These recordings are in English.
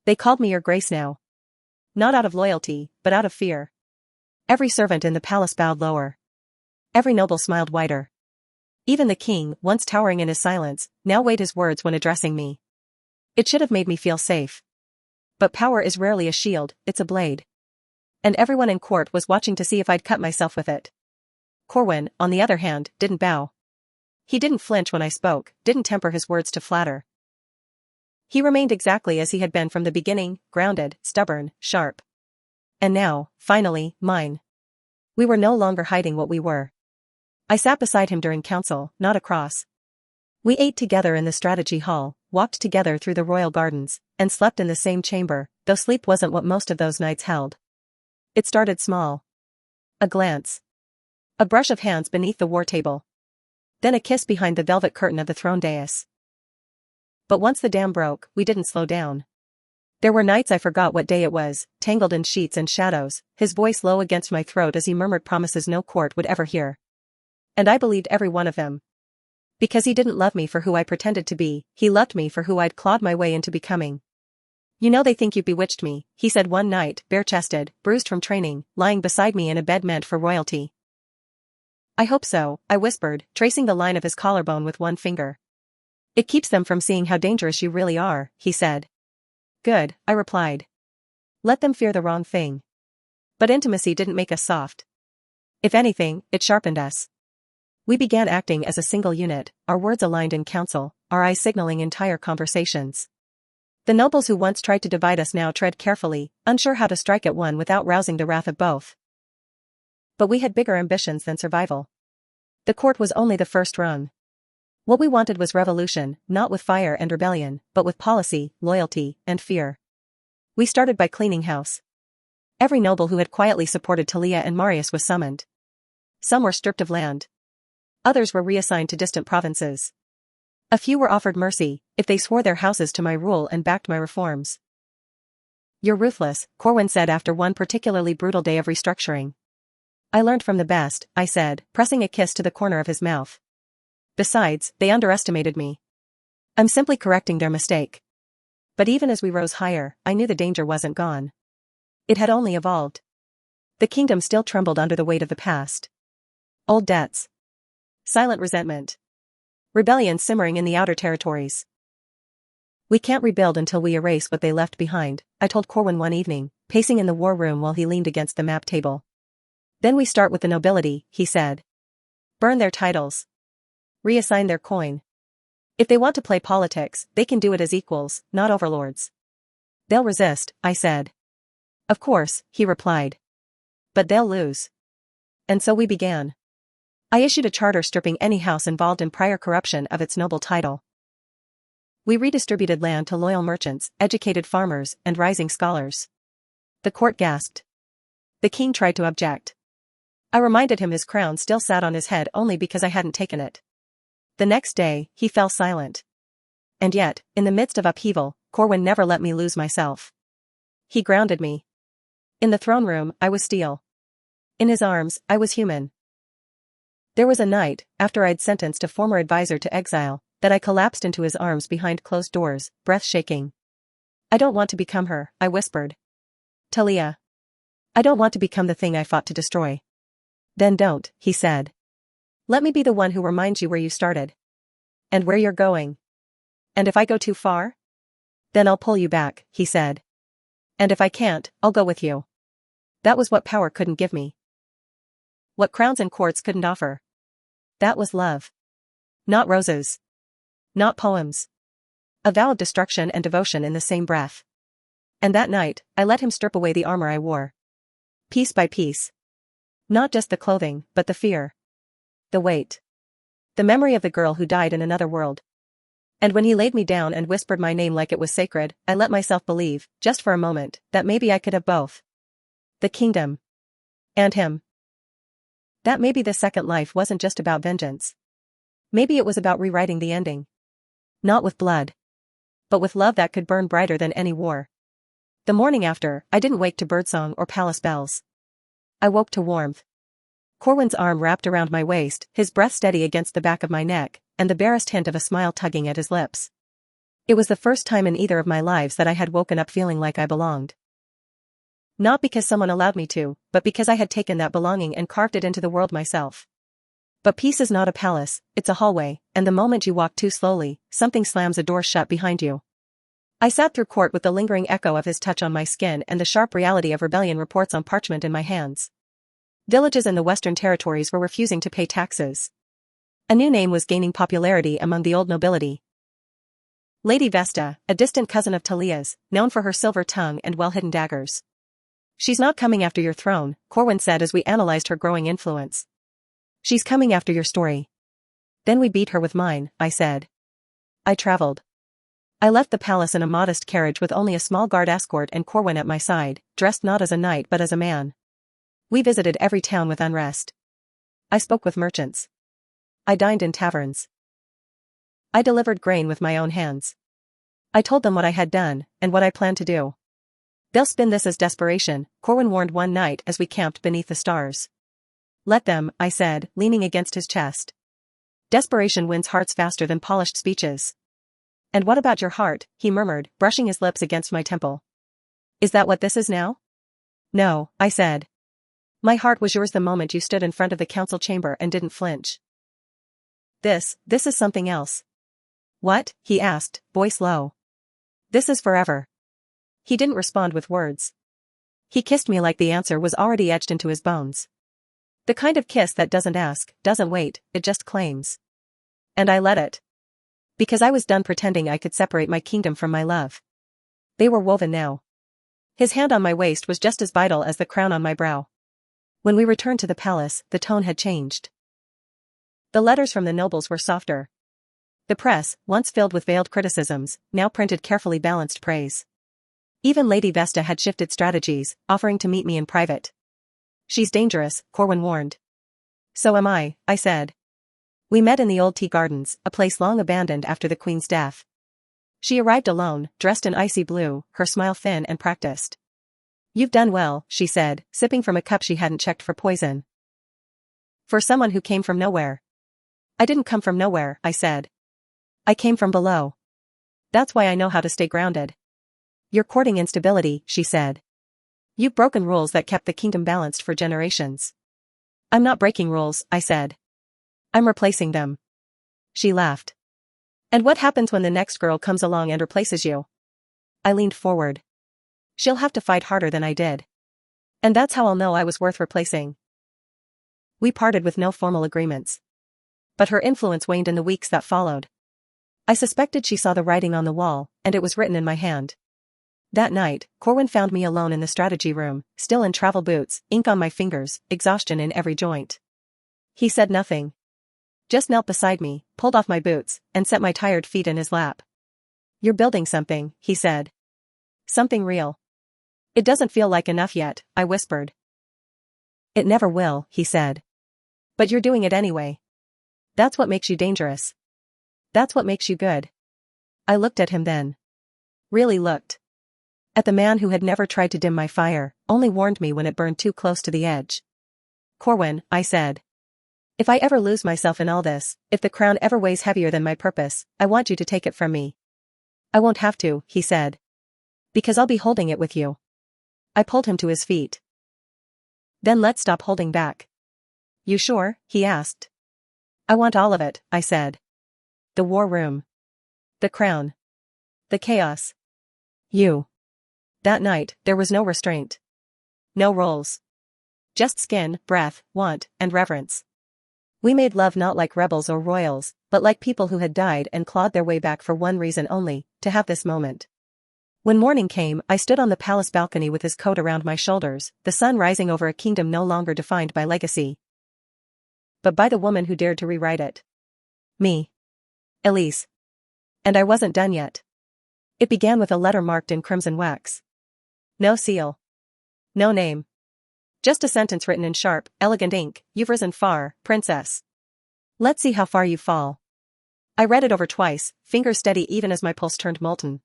They called me Your Grace now. Not out of loyalty, but out of fear. Every servant in the palace bowed lower. Every noble smiled wider. Even the king, once towering in his silence, now weighed his words when addressing me. It should have made me feel safe. But power is rarely a shield, it's a blade. And everyone in court was watching to see if I'd cut myself with it. Corwin, on the other hand, didn't bow. He didn't flinch when I spoke, didn't temper his words to flatter. He remained exactly as he had been from the beginning, grounded, stubborn, sharp. And now, finally, mine. We were no longer hiding what we were. I sat beside him during council, not across. We ate together in the strategy hall, walked together through the royal gardens, and slept in the same chamber, though sleep wasn't what most of those nights held. It started small. A glance. A brush of hands beneath the war table. Then a kiss behind the velvet curtain of the throne dais. But once the dam broke, we didn't slow down. There were nights I forgot what day it was, tangled in sheets and shadows, his voice low against my throat as he murmured promises no court would ever hear. And I believed every one of them. Because he didn't love me for who I pretended to be, he loved me for who I'd clawed my way into becoming. You know they think you bewitched me, he said one night, bare-chested, bruised from training, lying beside me in a bed meant for royalty. I hope so, I whispered, tracing the line of his collarbone with one finger. It keeps them from seeing how dangerous you really are, he said. Good, I replied. Let them fear the wrong thing. But intimacy didn't make us soft. If anything, it sharpened us. We began acting as a single unit, our words aligned in council, our eyes signaling entire conversations. The nobles who once tried to divide us now tread carefully, unsure how to strike at one without rousing the wrath of both. But we had bigger ambitions than survival. The court was only the first rung. What we wanted was revolution, not with fire and rebellion, but with policy, loyalty, and fear. We started by cleaning house. Every noble who had quietly supported Talia and Marius was summoned. Some were stripped of land. Others were reassigned to distant provinces. A few were offered mercy, if they swore their houses to my rule and backed my reforms. You're ruthless, Corwin said after one particularly brutal day of restructuring. I learned from the best, I said, pressing a kiss to the corner of his mouth. Besides, they underestimated me. I'm simply correcting their mistake. But even as we rose higher, I knew the danger wasn't gone. It had only evolved. The kingdom still trembled under the weight of the past. Old debts. Silent resentment. Rebellion simmering in the outer territories. We can't rebuild until we erase what they left behind, I told Corwin one evening, pacing in the war room while he leaned against the map table. Then we start with the nobility, he said. Burn their titles. Reassign their coin. If they want to play politics, they can do it as equals, not overlords. They'll resist, I said. Of course, he replied. But they'll lose. And so we began. I issued a charter stripping any house involved in prior corruption of its noble title. We redistributed land to loyal merchants, educated farmers, and rising scholars. The court gasped. The king tried to object. I reminded him his crown still sat on his head only because I hadn't taken it. The next day, he fell silent. And yet, in the midst of upheaval, Corwin never let me lose myself. He grounded me. In the throne room, I was steel. In his arms, I was human. There was a night, after I'd sentenced a former advisor to exile, that I collapsed into his arms behind closed doors, breath shaking. I don't want to become her, I whispered. Talia. I don't want to become the thing I fought to destroy. Then don't, he said. Let me be the one who reminds you where you started. And where you're going. And if I go too far? Then I'll pull you back, he said. And if I can't, I'll go with you. That was what power couldn't give me. What crowns and courts couldn't offer. That was love. Not roses. Not poems. A vow of destruction and devotion in the same breath. And that night, I let him strip away the armor I wore. Piece by piece. Not just the clothing, but the fear. The weight. The memory of the girl who died in another world. And when he laid me down and whispered my name like it was sacred, I let myself believe, just for a moment, that maybe I could have both. The kingdom. And him. That maybe the second life wasn't just about vengeance. Maybe it was about rewriting the ending. Not with blood. But with love that could burn brighter than any war. The morning after, I didn't wake to birdsong or palace bells. I woke to warmth. Corwin's arm wrapped around my waist, his breath steady against the back of my neck, and the barest hint of a smile tugging at his lips. It was the first time in either of my lives that I had woken up feeling like I belonged. Not because someone allowed me to, but because I had taken that belonging and carved it into the world myself. But peace is not a palace, it's a hallway, and the moment you walk too slowly, something slams a door shut behind you. I sat through court with the lingering echo of his touch on my skin and the sharp reality of rebellion reports on parchment in my hands. Villages in the Western Territories were refusing to pay taxes. A new name was gaining popularity among the old nobility. Lady Vesta, a distant cousin of Talia's, known for her silver tongue and well-hidden daggers. She's not coming after your throne, Corwin said as we analyzed her growing influence. She's coming after your story. Then we beat her with mine, I said. I traveled. I left the palace in a modest carriage with only a small guard escort and Corwin at my side, dressed not as a knight but as a man. We visited every town with unrest. I spoke with merchants. I dined in taverns. I delivered grain with my own hands. I told them what I had done, and what I planned to do. They'll spin this as desperation, Corwin warned one night as we camped beneath the stars. Let them, I said, leaning against his chest. Desperation wins hearts faster than polished speeches. And what about your heart, he murmured, brushing his lips against my temple. Is that what this is now? No, I said. My heart was yours the moment you stood in front of the council chamber and didn't flinch. This is something else. What? He asked, voice low. This is forever. He didn't respond with words. He kissed me like the answer was already etched into his bones. The kind of kiss that doesn't ask, doesn't wait, it just claims. And I let it. Because I was done pretending I could separate my kingdom from my love. They were woven now. His hand on my waist was just as vital as the crown on my brow. When we returned to the palace, the tone had changed. The letters from the nobles were softer. The press, once filled with veiled criticisms, now printed carefully balanced praise. Even Lady Vesta had shifted strategies, offering to meet me in private. She's dangerous, Corwin warned. So am I said. We met in the old tea gardens, a place long abandoned after the Queen's death. She arrived alone, dressed in icy blue, her smile thin and practiced. You've done well, she said, sipping from a cup she hadn't checked for poison. For someone who came from nowhere. I didn't come from nowhere, I said. I came from below. That's why I know how to stay grounded. You're courting instability, she said. You've broken rules that kept the kingdom balanced for generations. I'm not breaking rules, I said. I'm replacing them. She laughed. And what happens when the next girl comes along and replaces you? I leaned forward. She'll have to fight harder than I did. And that's how I'll know I was worth replacing. We parted with no formal agreements. But her influence waned in the weeks that followed. I suspected she saw the writing on the wall, and it was written in my hand. That night, Corwin found me alone in the strategy room, still in travel boots, ink on my fingers, exhaustion in every joint. He said nothing. Just knelt beside me, pulled off my boots, and set my tired feet in his lap. You're building something, he said. Something real. It doesn't feel like enough yet, I whispered. It never will, he said. But you're doing it anyway. That's what makes you dangerous. That's what makes you good. I looked at him then. Really looked. At the man who had never tried to dim my fire, only warned me when it burned too close to the edge. Corwin, I said. If I ever lose myself in all this, if the crown ever weighs heavier than my purpose, I want you to take it from me. I won't have to, he said. Because I'll be holding it with you. I pulled him to his feet. Then let's stop holding back. You sure? He asked. I want all of it, I said. The war room. The crown. The chaos. You. That night, there was no restraint. No roles. Just skin, breath, want, and reverence. We made love not like rebels or royals, but like people who had died and clawed their way back for one reason only, to have this moment. When morning came, I stood on the palace balcony with his coat around my shoulders, the sun rising over a kingdom no longer defined by legacy, but by the woman who dared to rewrite it. Me. Elise. And I wasn't done yet. It began with a letter marked in crimson wax. No seal. No name. Just a sentence written in sharp, elegant ink, you've risen far, princess. Let's see how far you fall. I read it over twice, fingers steady even as my pulse turned molten.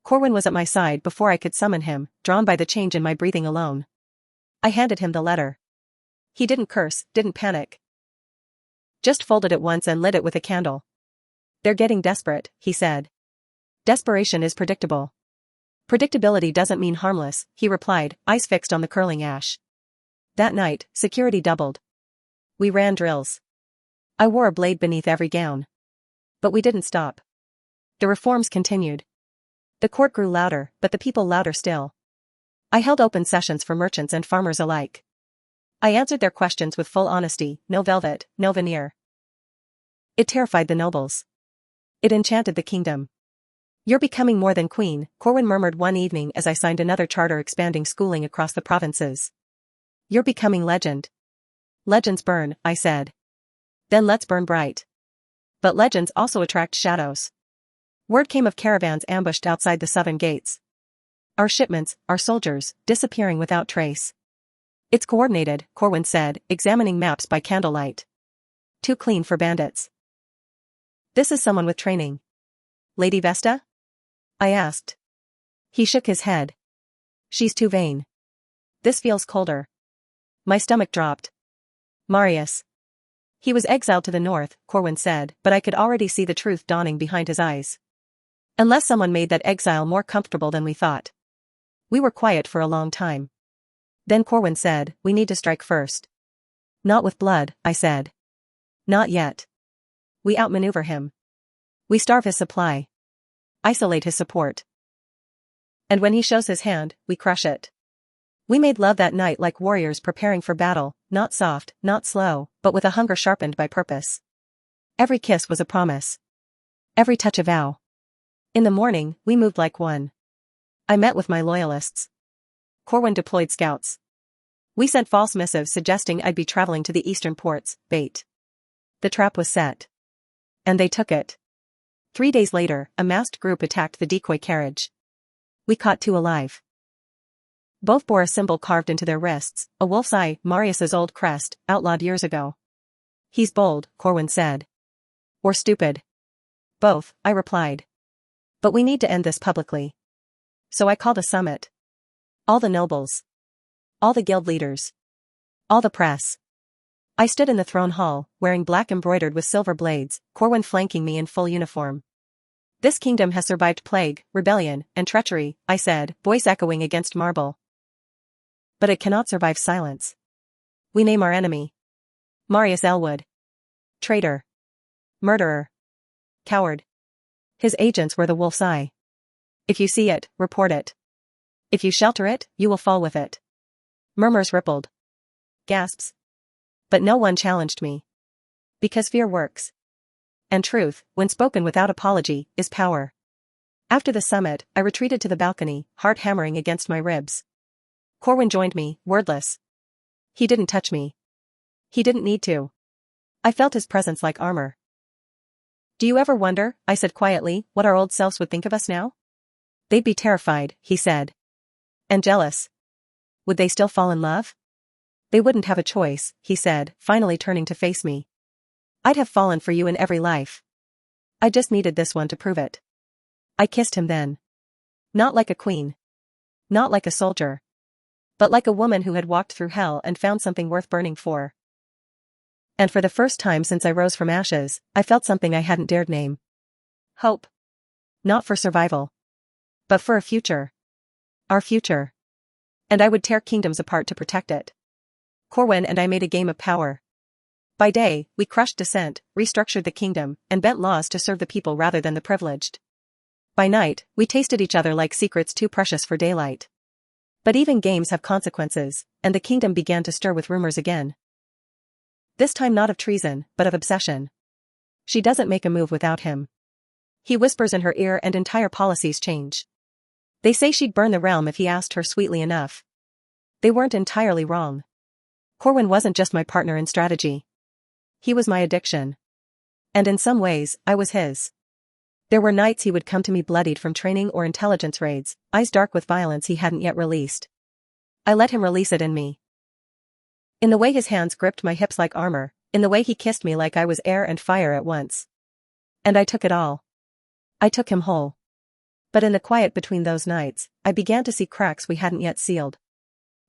Corwin was at my side before I could summon him, drawn by the change in my breathing alone. I handed him the letter. He didn't curse, didn't panic. Just folded it once and lit it with a candle. They're getting desperate, he said. Desperation is predictable. Predictability doesn't mean harmless, he replied, eyes fixed on the curling ash. That night, security doubled. We ran drills. I wore a blade beneath every gown. But we didn't stop. The reforms continued. The court grew louder, but the people louder still. I held open sessions for merchants and farmers alike. I answered their questions with full honesty, no velvet, no veneer. It terrified the nobles. It enchanted the kingdom. You're becoming more than queen, Corwin murmured one evening as I signed another charter expanding schooling across the provinces. You're becoming legend. Legends burn, I said. Then let's burn bright. But legends also attract shadows. Word came of caravans ambushed outside the southern gates. Our shipments, our soldiers, disappearing without trace. It's coordinated, Corwin said, examining maps by candlelight. Too clean for bandits. This is someone with training. Lady Vesta? I asked. He shook his head. She's too vain. This feels colder. My stomach dropped. Marius. He was exiled to the north, Corwin said, but I could already see the truth dawning behind his eyes. Unless someone made that exile more comfortable than we thought. We were quiet for a long time. Then Corwin said, we need to strike first. Not with blood, I said. Not yet. We outmaneuver him. We starve his supply. Isolate his support. And when he shows his hand, we crush it. We made love that night like warriors preparing for battle, not soft, not slow, but with a hunger sharpened by purpose. Every kiss was a promise. Every touch a vow. In the morning, we moved like one. I met with my loyalists. Corwin deployed scouts. We sent false missives suggesting I'd be traveling to the eastern ports, bait. The trap was set. And they took it. 3 days later, a masked group attacked the decoy carriage. We caught 2 alive. Both bore a symbol carved into their wrists, a wolf's eye, Marius's old crest, outlawed years ago. He's bold, Corwin said. Or stupid. Both, I replied. But we need to end this publicly. So I called a summit. All the nobles. All the guild leaders. All the press. I stood in the throne hall, wearing black embroidered with silver blades, Corwin flanking me in full uniform. This kingdom has survived plague, rebellion, and treachery, I said, voice echoing against marble. But it cannot survive silence. We name our enemy. Marius Elwood. Traitor. Murderer. Coward. His agents were the wolf's eye. If you see it, report it. If you shelter it, you will fall with it. Murmurs rippled. Gasps. But no one challenged me. Because fear works. And truth, when spoken without apology, is power. After the summit, I retreated to the balcony, heart hammering against my ribs. Corwin joined me, wordless. He didn't touch me. He didn't need to. I felt his presence like armor. Do you ever wonder, I said quietly, what our old selves would think of us now? They'd be terrified, he said. And jealous. Would they still fall in love? They wouldn't have a choice, he said, finally turning to face me. I'd have fallen for you in every life. I just needed this one to prove it. I kissed him then. Not like a queen. Not like a soldier. But like a woman who had walked through hell and found something worth burning for. And for the first time since I rose from ashes, I felt something I hadn't dared name. Hope. Not for survival. But for a future. Our future. And I would tear kingdoms apart to protect it. Corwin and I made a game of power. By day, we crushed dissent, restructured the kingdom, and bent laws to serve the people rather than the privileged. By night, we tasted each other like secrets too precious for daylight. But even games have consequences, and the kingdom began to stir with rumors again. This time not of treason, but of obsession. She doesn't make a move without him. He whispers in her ear and entire policies change. They say she'd burn the realm if he asked her sweetly enough. They weren't entirely wrong. Corwin wasn't just my partner in strategy. He was my addiction. And in some ways, I was his. There were nights he would come to me bloodied from training or intelligence raids, eyes dark with violence he hadn't yet released. I let him release it in me. In the way his hands gripped my hips like armor, in the way he kissed me like I was air and fire at once. And I took it all. I took him whole. But in the quiet between those nights, I began to see cracks we hadn't yet sealed.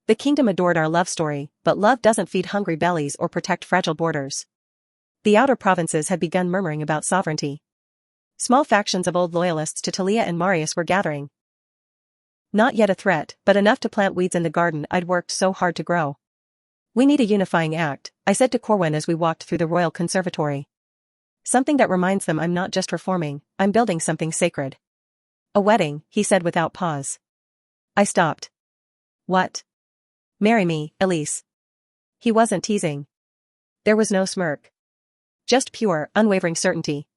The kingdom adored our love story, but love doesn't feed hungry bellies or protect fragile borders. The outer provinces had begun murmuring about sovereignty. Small factions of old loyalists to Talia and Marius were gathering. Not yet a threat, but enough to plant weeds in the garden I'd worked so hard to grow. We need a unifying act, I said to Corwin as we walked through the royal conservatory. Something that reminds them I'm not just reforming, I'm building something sacred. A wedding, he said without pause. I stopped. What? Marry me, Elise. He wasn't teasing. There was no smirk. Just pure, unwavering certainty.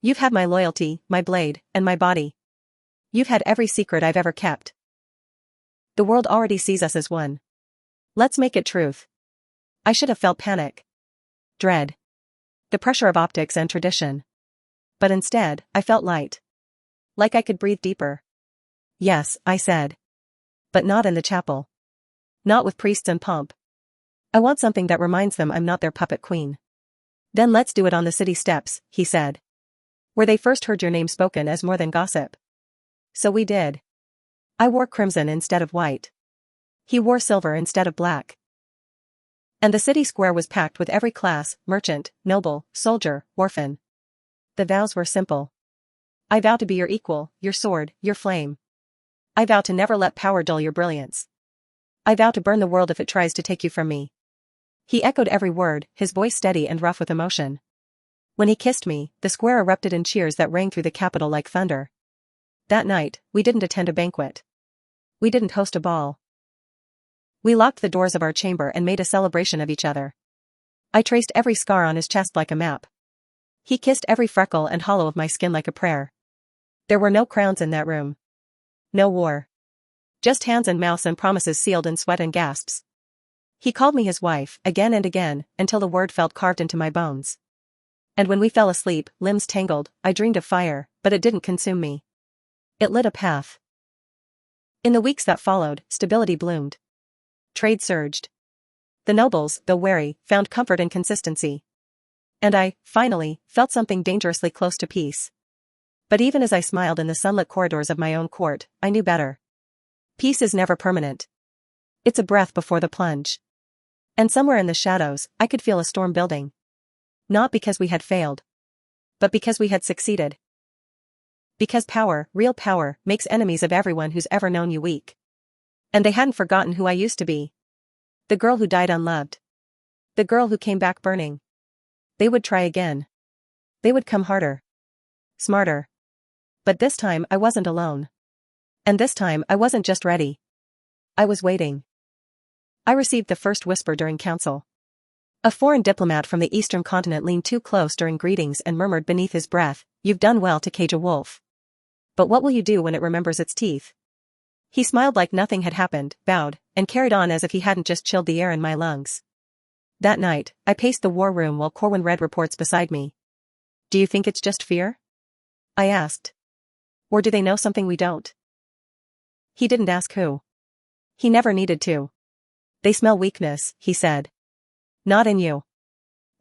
You've had my loyalty, my blade, and my body. You've had every secret I've ever kept. The world already sees us as one. Let's make it truth. I should have felt panic. Dread. The pressure of optics and tradition. But instead, I felt light. Like I could breathe deeper. Yes, I said. But not in the chapel. Not with priests and pomp. I want something that reminds them I'm not their puppet queen. Then let's do it on the city steps, he said. Where they first heard your name spoken as more than gossip. So we did. I wore crimson instead of white. He wore silver instead of black. And the city square was packed with every class, merchant, noble, soldier, orphan. The vows were simple. I vow to be your equal, your sword, your flame. I vow to never let power dull your brilliance. I vow to burn the world if it tries to take you from me. He echoed every word, his voice steady and rough with emotion. When he kissed me, the square erupted in cheers that rang through the capital like thunder. That night, we didn't attend a banquet. We didn't host a ball. We locked the doors of our chamber and made a celebration of each other. I traced every scar on his chest like a map. He kissed every freckle and hollow of my skin like a prayer. There were no crowns in that room. No war. Just hands and mouths and promises sealed in sweat and gasps. He called me his wife, again and again, until the word felt carved into my bones. And when we fell asleep, limbs tangled, I dreamed of fire, but it didn't consume me. It lit a path. In the weeks that followed, stability bloomed. Trade surged. The nobles, though wary, found comfort in consistency. And I, finally, felt something dangerously close to peace. But even as I smiled in the sunlit corridors of my own court, I knew better. Peace is never permanent. It's a breath before the plunge. And somewhere in the shadows, I could feel a storm building. Not because we had failed. But because we had succeeded. Because power, real power, makes enemies of everyone who's ever known you weak. And they hadn't forgotten who I used to be. The girl who died unloved. The girl who came back burning. They would try again. They would come harder. Smarter. But this time I wasn't alone. And this time I wasn't just ready. I was waiting. I received the first whisper during council. A foreign diplomat from the eastern continent leaned too close during greetings and murmured beneath his breath, "You've done well to cage a wolf. But what will you do when it remembers its teeth?" He smiled like nothing had happened, bowed, and carried on as if he hadn't just chilled the air in my lungs. That night, I paced the war room while Corwin read reports beside me. "Do you think it's just fear?" I asked. "Or do they know something we don't?" He didn't ask who. He never needed to. "They smell weakness," he said. "Not in you.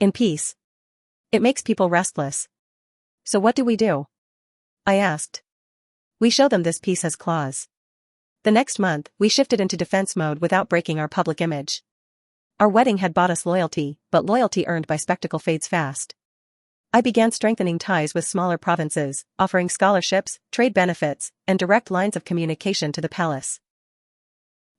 In peace. It makes people restless." "So what do we do?" I asked. "We show them this peace has claws." The next month, we shifted into defense mode without breaking our public image. Our wedding had bought us loyalty, but loyalty earned by spectacle fades fast. I began strengthening ties with smaller provinces, offering scholarships, trade benefits, and direct lines of communication to the palace.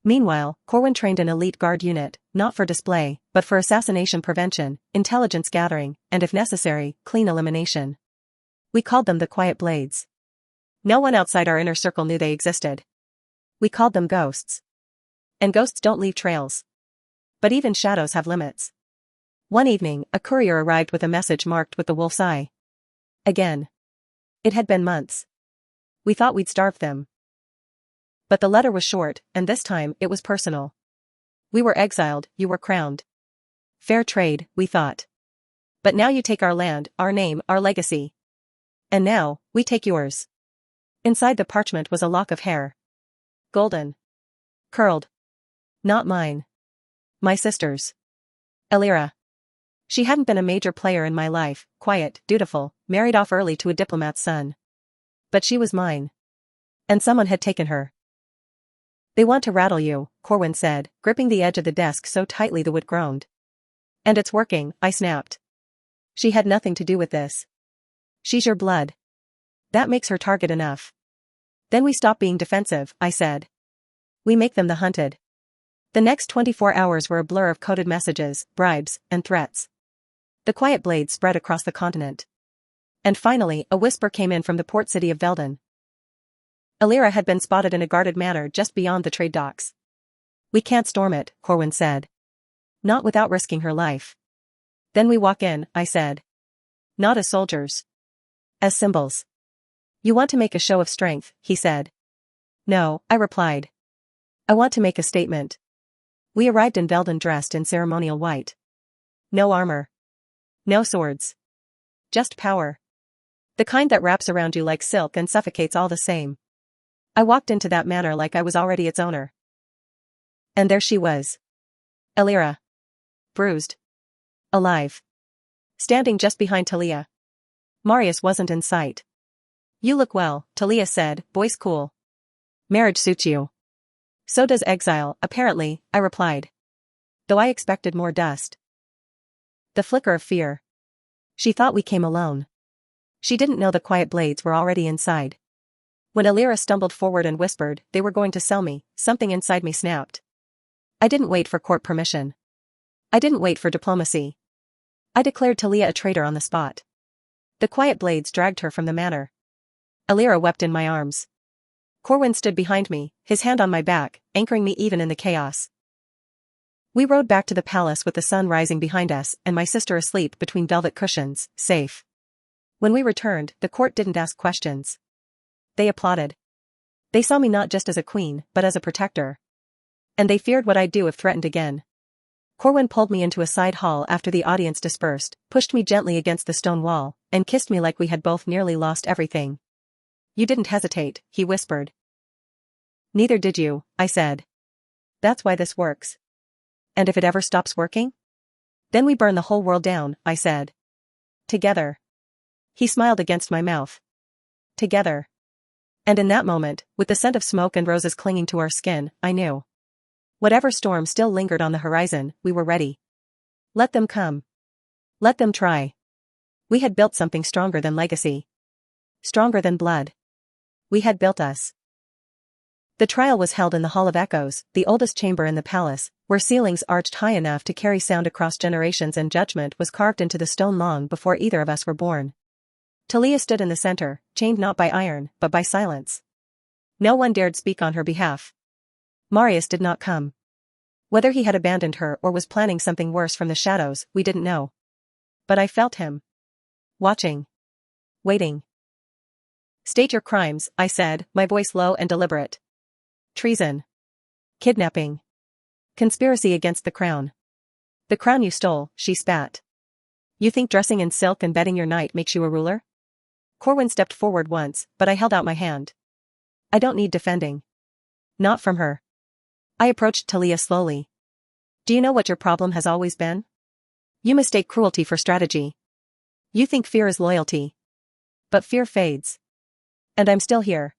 Meanwhile, Corwin trained an elite guard unit, not for display, but for assassination prevention, intelligence gathering, and if necessary, clean elimination. We called them the Quiet Blades. No one outside our inner circle knew they existed. We called them ghosts. And ghosts don't leave trails. But even shadows have limits. One evening, a courier arrived with a message marked with the wolf's eye. Again. It had been months. We thought we'd starved them. But the letter was short, and this time, it was personal. "We were exiled, you were crowned. Fair trade, we thought. But now you take our land, our name, our legacy. And now, we take yours." Inside the parchment was a lock of hair. Golden. Curled. Not mine. My sister's. Elira. She hadn't been a major player in my life, quiet, dutiful, married off early to a diplomat's son. But she was mine. And someone had taken her. "They want to rattle you," Corwin said, gripping the edge of the desk so tightly the wood groaned. "And it's working," I snapped. "She had nothing to do with this. She's your blood. That makes her target enough. Then we stop being defensive, I said. We make them the hunted. The next 24 hours were a blur of coded messages, bribes, and threats. The quiet blades spread across the continent. And finally, a whisper came in from the port city of Veldon. Alira had been spotted in a guarded manner just beyond the trade docks. We can't storm it, Corwin said. Not without risking her life. Then we walk in, I said. Not as soldiers. As symbols. You want to make a show of strength, he said. No, I replied. I want to make a statement. We arrived in Veldon dressed in ceremonial white. No armor. No swords. Just power. The kind that wraps around you like silk and suffocates all the same. I walked into that manor like I was already its owner. And there she was. Alira. Bruised. Alive. Standing just behind Talia. Marius wasn't in sight. You look well, Talia said, voice cool. Marriage suits you. So does exile, apparently, I replied. Though I expected more dust. The flicker of fear. She thought we came alone. She didn't know the quiet blades were already inside. When Alira stumbled forward and whispered, they were going to sell me, something inside me snapped. I didn't wait for court permission. I didn't wait for diplomacy. I declared Talia a traitor on the spot. The quiet blades dragged her from the manor. Alira wept in my arms. Corwin stood behind me, his hand on my back, anchoring me even in the chaos. We rode back to the palace with the sun rising behind us and my sister asleep between velvet cushions, safe. When we returned, the court didn't ask questions. They applauded. They saw me not just as a queen, but as a protector. And they feared what I'd do if threatened again. Corwin pulled me into a side hall after the audience dispersed, pushed me gently against the stone wall, and kissed me like we had both nearly lost everything. You didn't hesitate, he whispered. Neither did you, I said. That's why this works. And if it ever stops working? Then we burn the whole world down, I said. Together. He smiled against my mouth. Together. And in that moment, with the scent of smoke and roses clinging to our skin, I knew. Whatever storm still lingered on the horizon, we were ready. Let them come. Let them try. We had built something stronger than legacy. Stronger than blood. We had built us. The trial was held in the Hall of Echoes, the oldest chamber in the palace, where ceilings arched high enough to carry sound across generations, and judgment was carved into the stone long before either of us were born. Talia stood in the center, chained not by iron, but by silence. No one dared speak on her behalf. Marius did not come. Whether he had abandoned her or was planning something worse from the shadows, we didn't know. But I felt him. Watching. Waiting. State your crimes, I said, my voice low and deliberate. Treason. Kidnapping. Conspiracy against the crown. The crown you stole, she spat. You think dressing in silk and betting your knight makes you a ruler? Corwin stepped forward once, but I held out my hand. I don't need defending. Not from her. I approached Talia slowly. Do you know what your problem has always been? You mistake cruelty for strategy. You think fear is loyalty. But fear fades. And I'm still here.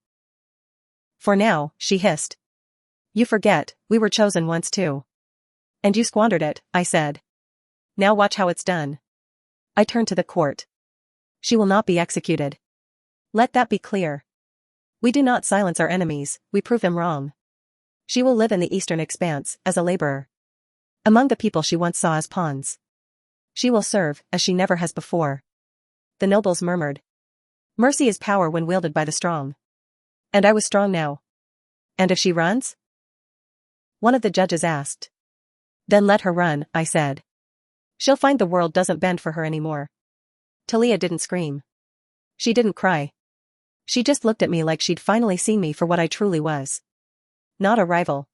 For now, she hissed. You forget, we were chosen once too. And you squandered it, I said. Now watch how it's done. I turned to the court. She will not be executed. Let that be clear. We do not silence our enemies, we prove them wrong. She will live in the eastern expanse, as a laborer. Among the people she once saw as pawns. She will serve, as she never has before. The nobles murmured. Mercy is power when wielded by the strong. And I was strong now. And if she runs? One of the judges asked. Then let her run, I said. She'll find the world doesn't bend for her anymore. Talia didn't scream. She didn't cry. She just looked at me like she'd finally seen me for what I truly was. Not a rival.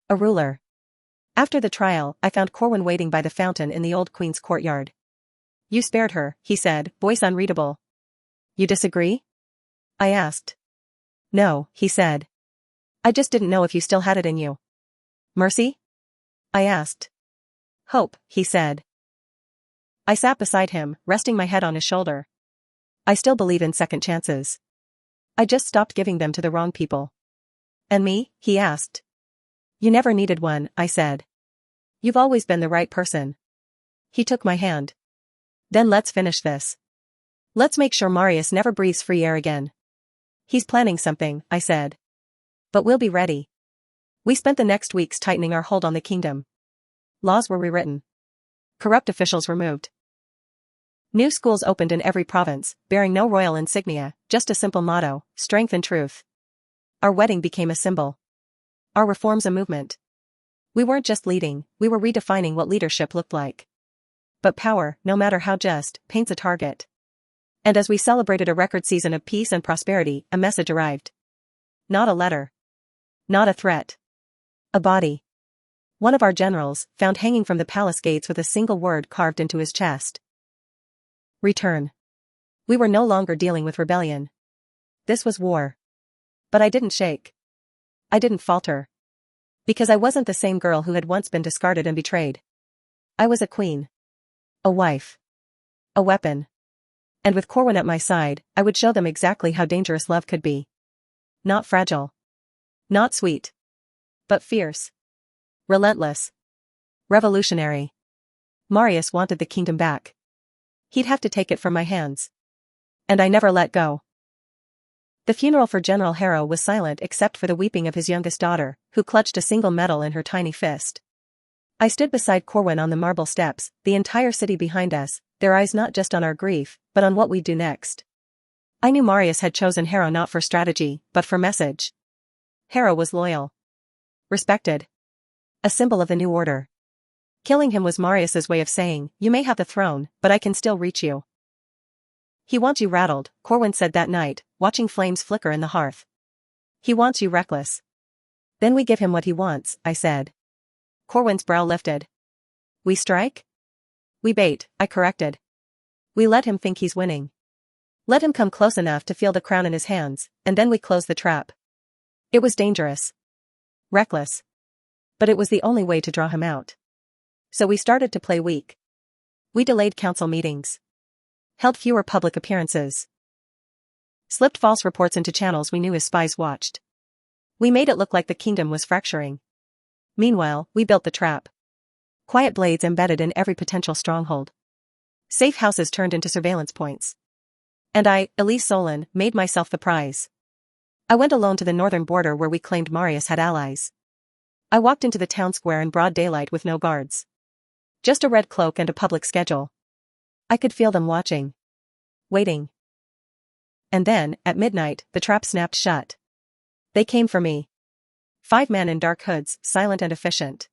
A ruler. After the trial, I found Corwin waiting by the fountain in the old queen's courtyard. You spared her, he said, voice unreadable. You disagree? I asked. No, he said. I just didn't know if you still had it in you. Mercy? I asked. Hope, he said. I sat beside him, resting my head on his shoulder. I still believe in second chances. I just stopped giving them to the wrong people. And me? He asked. You never needed one, I said. You've always been the right person. He took my hand. Then let's finish this. Let's make sure Marius never breathes free air again. He's planning something, I said. But we'll be ready. We spent the next weeks tightening our hold on the kingdom. Laws were rewritten. Corrupt officials removed. New schools opened in every province, bearing no royal insignia, just a simple motto, strength and truth. Our wedding became a symbol. Our reforms a movement. We weren't just leading, we were redefining what leadership looked like. But power, no matter how just, paints a target. And as we celebrated a record season of peace and prosperity, a message arrived. Not a letter. Not a threat. A body. One of our generals, found hanging from the palace gates with a single word carved into his chest. Return. We were no longer dealing with rebellion. This was war. But I didn't shake. I didn't falter. Because I wasn't the same girl who had once been discarded and betrayed. I was a queen. A wife. A weapon. And with Corwin at my side, I would show them exactly how dangerous love could be. Not fragile. Not sweet. But fierce. Relentless. Revolutionary. Marius wanted the kingdom back. He'd have to take it from my hands. And I never let go. The funeral for General Harrow was silent except for the weeping of his youngest daughter, who clutched a single medal in her tiny fist. I stood beside Corwin on the marble steps, the entire city behind us, their eyes not just on our grief, but on what we'd do next. I knew Marius had chosen Harrow not for strategy, but for message. Harrow was loyal. Respected. A symbol of the new order. Killing him was Marius's way of saying, you may have the throne, but I can still reach you. He wants you rattled, Corwin said that night, watching flames flicker in the hearth. He wants you reckless. Then we give him what he wants, I said. Corwin's brow lifted. We strike? We bait, I corrected. We let him think he's winning. Let him come close enough to feel the crown in his hands, and then we close the trap. It was dangerous. Reckless. But it was the only way to draw him out. So we started to play weak. We delayed council meetings. Held fewer public appearances. Slipped false reports into channels we knew his spies watched. We made it look like the kingdom was fracturing. Meanwhile, we built the trap. Quiet blades embedded in every potential stronghold. Safe houses turned into surveillance points. And I, Elise Solon, made myself the prize. I went alone to the northern border where we claimed Marius had allies. I walked into the town square in broad daylight with no guards. Just a red cloak and a public schedule. I could feel them watching. Waiting. And then, at midnight, the trap snapped shut. They came for me. 5 men in dark hoods, silent and efficient.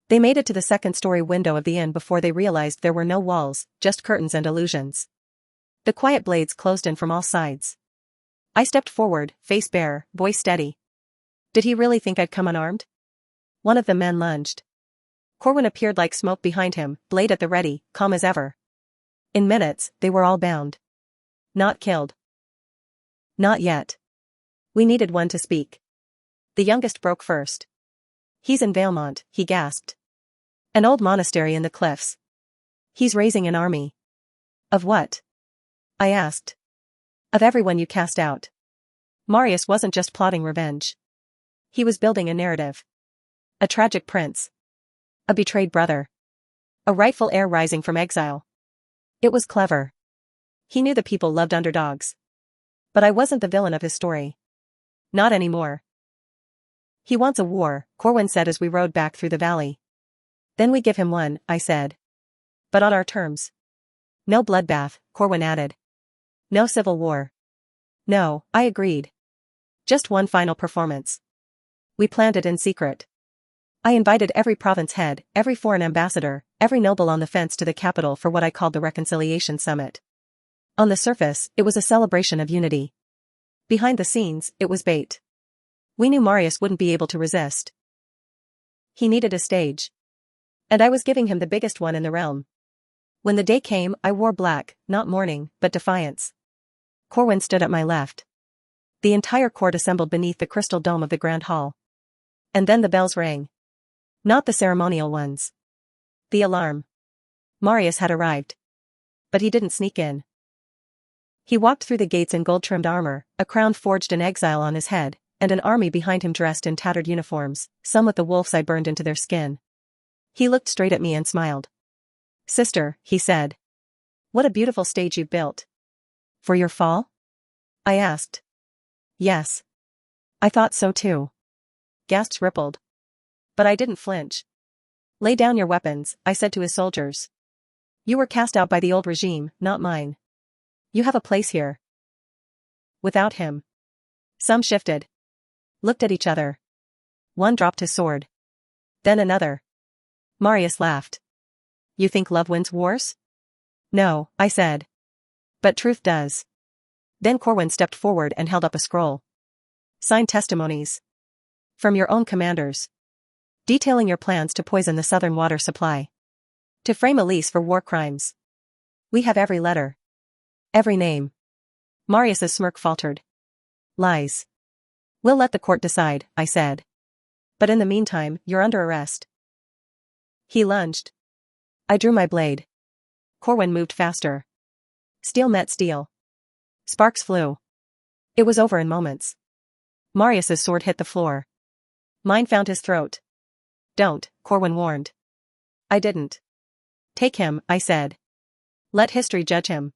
They made it to the second-story window of the inn before they realized there were no walls, just curtains and illusions. The quiet blades closed in from all sides. I stepped forward, face bare, voice steady. Did he really think I'd come unarmed? One of the men lunged. Corwin appeared like smoke behind him, blade at the ready, calm as ever. In minutes, they were all bound. Not killed. Not yet. We needed one to speak. The youngest broke first. He's in Valemont, he gasped. An old monastery in the cliffs. He's raising an army. Of what? I asked. Of everyone you cast out. Marius wasn't just plotting revenge. He was building a narrative. A tragic prince. A betrayed brother. A rightful heir rising from exile. It was clever. He knew the people loved underdogs. But I wasn't the villain of his story. Not anymore. He wants a war, Corwin said as we rode back through the valley. Then we give him one, I said. But on our terms. No bloodbath, Corwin added. No civil war. No, I agreed. Just one final performance. We planned it in secret. I invited every province head, every foreign ambassador, every noble on the fence to the capital for what I called the Reconciliation Summit. On the surface, it was a celebration of unity. Behind the scenes, it was bait. We knew Marius wouldn't be able to resist. He needed a stage. And I was giving him the biggest one in the realm. When the day came, I wore black, not mourning, but defiance. Corwin stood at my left. The entire court assembled beneath the crystal dome of the grand hall. And then the bells rang. Not the ceremonial ones. The alarm. Marius had arrived. But he didn't sneak in. He walked through the gates in gold-trimmed armor, a crown forged in exile on his head, and an army behind him dressed in tattered uniforms, some with the wolf's eye burned into their skin. He looked straight at me and smiled. Sister, he said. What a beautiful stage you've built. For your fall? I asked. Yes. I thought so too. Gasps rippled. But I didn't flinch. Lay down your weapons, I said to his soldiers. You were cast out by the old regime, not mine. You have a place here. Without him. Some shifted. Looked at each other. One dropped his sword. Then another. Marius laughed. You think love wins wars? No, I said. But truth does. Then Corwin stepped forward and held up a scroll. Signed testimonies. From your own commanders. Detailing your plans to poison the southern water supply. To frame Elise for war crimes. We have every letter. Every name. Marius's smirk faltered. Lies. We'll let the court decide, I said. But in the meantime, you're under arrest. He lunged. I drew my blade. Corwin moved faster. Steel met steel. Sparks flew. It was over in moments. Marius's sword hit the floor. Mine found his throat. Don't, Corwin warned. I didn't. Take him, I said. Let history judge him.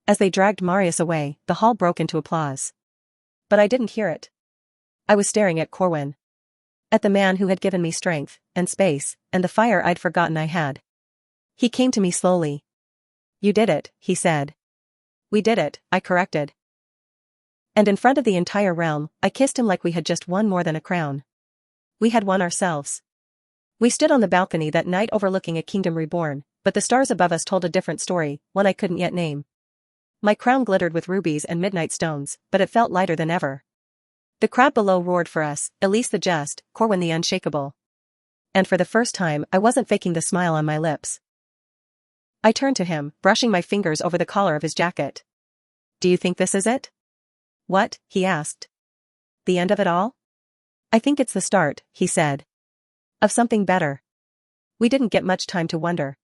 As they dragged Marius away, the hall broke into applause. But I didn't hear it. I was staring at Corwin. At the man who had given me strength, and space, and the fire I'd forgotten I had. He came to me slowly. You did it, he said. We did it, I corrected. And in front of the entire realm, I kissed him like we had just won more than a crown. We had won ourselves. We stood on the balcony that night overlooking a kingdom reborn, but the stars above us told a different story, one I couldn't yet name. My crown glittered with rubies and midnight stones, but it felt lighter than ever. The crowd below roared for us, Elise the just, Corwin the unshakable. And for the first time, I wasn't faking the smile on my lips. I turned to him, brushing my fingers over the collar of his jacket. Do you think this is it? What? He asked. The end of it all? I think it's the start, he said. Of something better. We didn't get much time to wonder.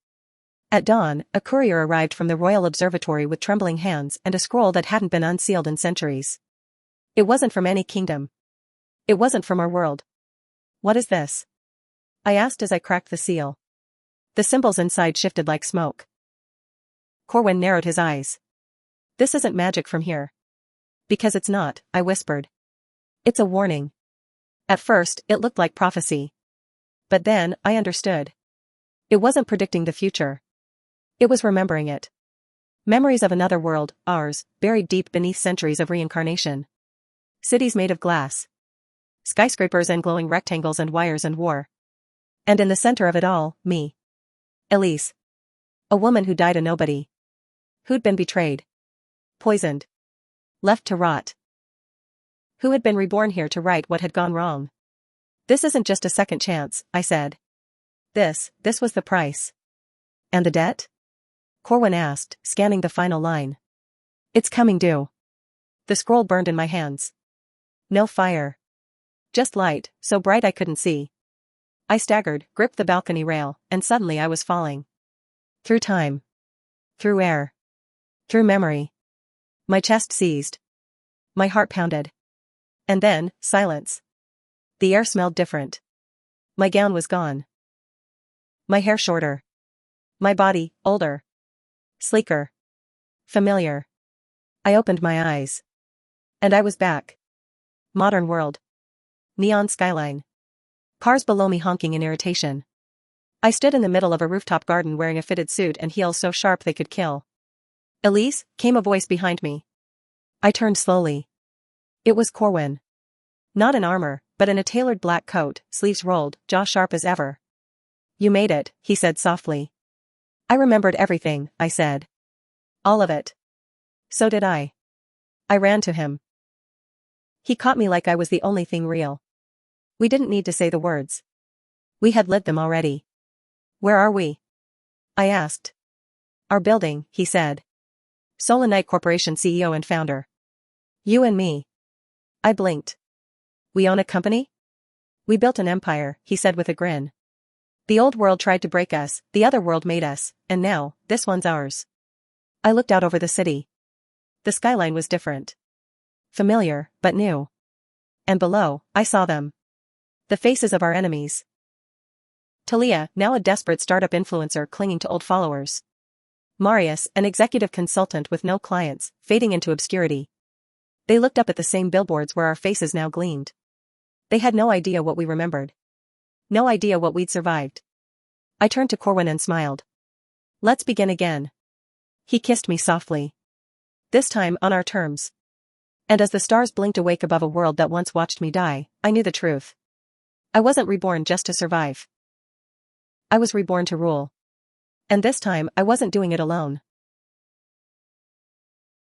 At dawn, a courier arrived from the Royal Observatory with trembling hands and a scroll that hadn't been unsealed in centuries. It wasn't from any kingdom. It wasn't from our world. What is this? I asked as I cracked the seal. The symbols inside shifted like smoke. Corwin narrowed his eyes. This isn't magic from here. Because it's not, I whispered. It's a warning. At first, it looked like prophecy. But then, I understood. It wasn't predicting the future. It was remembering it. Memories of another world, ours, buried deep beneath centuries of reincarnation. Cities made of glass. Skyscrapers and glowing rectangles and wires and war. And in the center of it all, me. Elise. A woman who died a nobody. Who'd been betrayed. Poisoned. Left to rot. Who had been reborn here to right what had gone wrong. This isn't just a second chance, I said. This was the price. And the debt? Corwin asked, scanning the final line. It's coming due. The scroll burned in my hands. No fire. Just light, so bright I couldn't see. I staggered, gripped the balcony rail, and suddenly I was falling. Through time. Through air. Through memory. My chest seized. My heart pounded. And then, silence. The air smelled different. My gown was gone. My hair shorter. My body, older. Sleeker. Familiar. I opened my eyes. And I was back. Modern world. Neon skyline. Cars below me honking in irritation. I stood in the middle of a rooftop garden wearing a fitted suit and heels so sharp they could kill. Elise, came a voice behind me. I turned slowly. It was Corwin. Not in armor, but in a tailored black coat, sleeves rolled, jaw sharp as ever. You made it, he said softly. I remembered everything, I said. All of it. So did I. I ran to him. He caught me like I was the only thing real. We didn't need to say the words. We had lived them already. Where are we? I asked. Our building, he said. Solanite Corporation CEO and founder. You and me. I blinked. We own a company? We built an empire, he said with a grin. The old world tried to break us, the other world made us, and now, this one's ours. I looked out over the city. The skyline was different. Familiar, but new. And below, I saw them. The faces of our enemies. Talia, now a desperate startup influencer clinging to old followers. Marius, an executive consultant with no clients, fading into obscurity. They looked up at the same billboards where our faces now gleamed. They had no idea what we remembered. No idea what we'd survived. I turned to Corwin and smiled. Let's begin again. He kissed me softly. This time on our terms. And as the stars blinked awake above a world that once watched me die, I knew the truth. I wasn't reborn just to survive. I was reborn to rule. And this time I wasn't doing it alone.